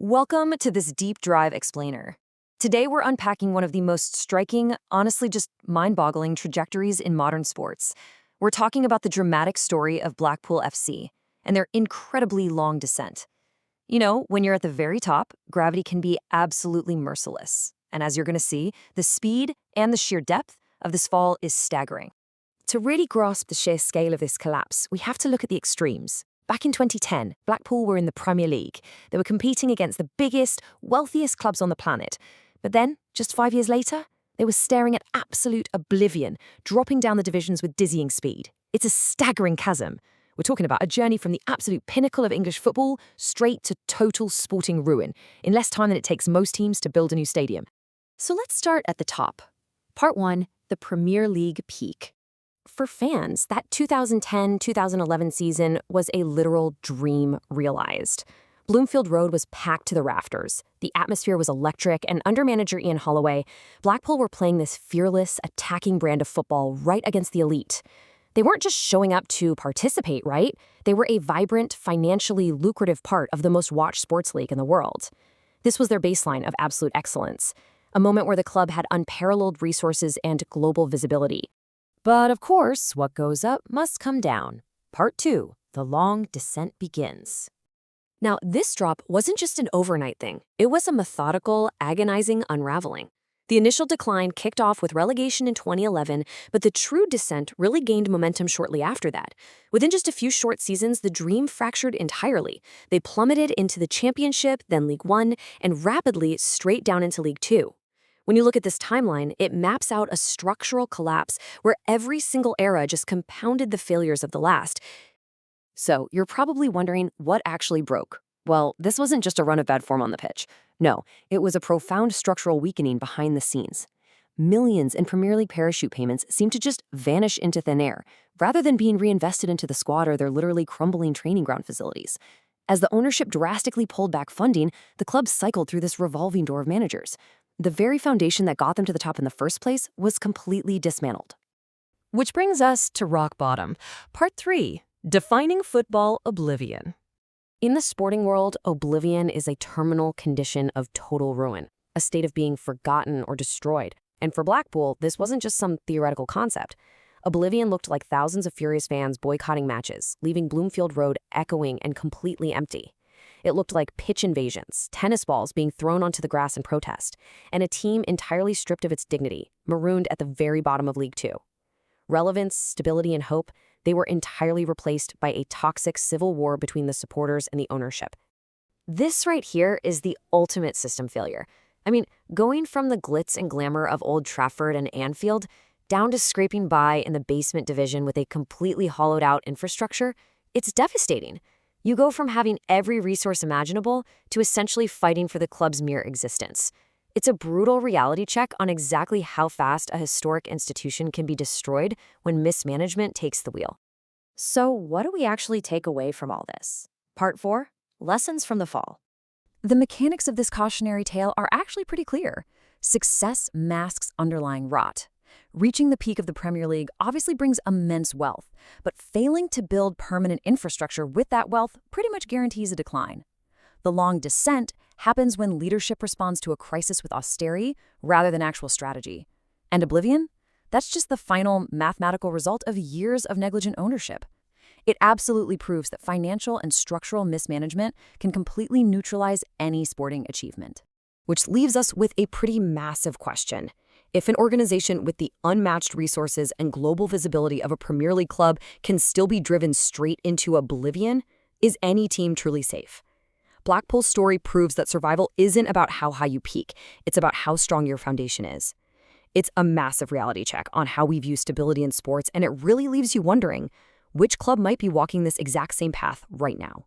Welcome to this deep dive explainer. Today we're unpacking one of the most striking, honestly just mind-boggling trajectories in modern sports. We're talking about the dramatic story of Blackpool FC and their incredibly long descent. You know, when you're at the very top, gravity can be absolutely merciless. And as you're going to see, the speed and the sheer depth of this fall is staggering. To really grasp the sheer scale of this collapse, we have to look at the extremes. Back in 2010, Blackpool were in the Premier League. They were competing against the biggest, wealthiest clubs on the planet. But then, just 5 years later, they were staring at absolute oblivion, dropping down the divisions with dizzying speed. It's a staggering chasm. We're talking about a journey from the absolute pinnacle of English football straight to total sporting ruin, in less time than it takes most teams to build a new stadium. So let's start at the top. Part 1, the Premier League peak. For fans, that 2010-2011 season was a literal dream realized. Bloomfield Road was packed to the rafters. The atmosphere was electric, and under manager Ian Holloway, Blackpool were playing this fearless, attacking brand of football right against the elite. They weren't just showing up to participate, right? They were a vibrant, financially lucrative part of the most watched sports league in the world. This was their baseline of absolute excellence, a moment where the club had unparalleled resources and global visibility. But of course, what goes up must come down. Part 2, the long descent begins. Now, this drop wasn't just an overnight thing. It was a methodical, agonizing unraveling. The initial decline kicked off with relegation in 2011, but the true descent really gained momentum shortly after that. Within just a few short seasons, the dream fractured entirely. They plummeted into the Championship, then League One, and rapidly straight down into League Two. When you look at this timeline, it maps out a structural collapse where every single era just compounded the failures of the last. So you're probably wondering what actually broke. Well, this wasn't just a run of bad form on the pitch. No, it was a profound structural weakening behind the scenes. Millions in Premier League parachute payments seemed to just vanish into thin air, rather than being reinvested into the squad or their literally crumbling training ground facilities. As the ownership drastically pulled back funding, the club cycled through this revolving door of managers. The very foundation that got them to the top in the first place was completely dismantled. Which brings us to rock bottom. Part 3, defining football oblivion. In the sporting world, oblivion is a terminal condition of total ruin, a state of being forgotten or destroyed. And for Blackpool, this wasn't just some theoretical concept. Oblivion looked like thousands of furious fans boycotting matches, leaving Bloomfield Road echoing and completely empty. It looked like pitch invasions, tennis balls being thrown onto the grass in protest, and a team entirely stripped of its dignity, marooned at the very bottom of League Two. Relevance, stability, and hope, they were entirely replaced by a toxic civil war between the supporters and the ownership. This right here is the ultimate system failure. I mean, going from the glitz and glamour of Old Trafford and Anfield down to scraping by in the basement division with a completely hollowed-out infrastructure, it's devastating. You go from having every resource imaginable to essentially fighting for the club's mere existence. It's a brutal reality check on exactly how fast a historic institution can be destroyed when mismanagement takes the wheel. So what do we actually take away from all this? Part 4, lessons from the fall. The mechanics of this cautionary tale are actually pretty clear. Success masks underlying rot. Reaching the peak of the Premier League obviously brings immense wealth, but failing to build permanent infrastructure with that wealth pretty much guarantees a decline. The long descent happens when leadership responds to a crisis with austerity rather than actual strategy. And oblivion? That's just the final mathematical result of years of negligent ownership. It absolutely proves that financial and structural mismanagement can completely neutralize any sporting achievement. Which leaves us with a pretty massive question. If an organization with the unmatched resources and global visibility of a Premier League club can still be driven straight into oblivion, is any team truly safe? Blackpool's story proves that survival isn't about how high you peak, it's about how strong your foundation is. It's a massive reality check on how we view stability in sports, and it really leaves you wondering, which club might be walking this exact same path right now?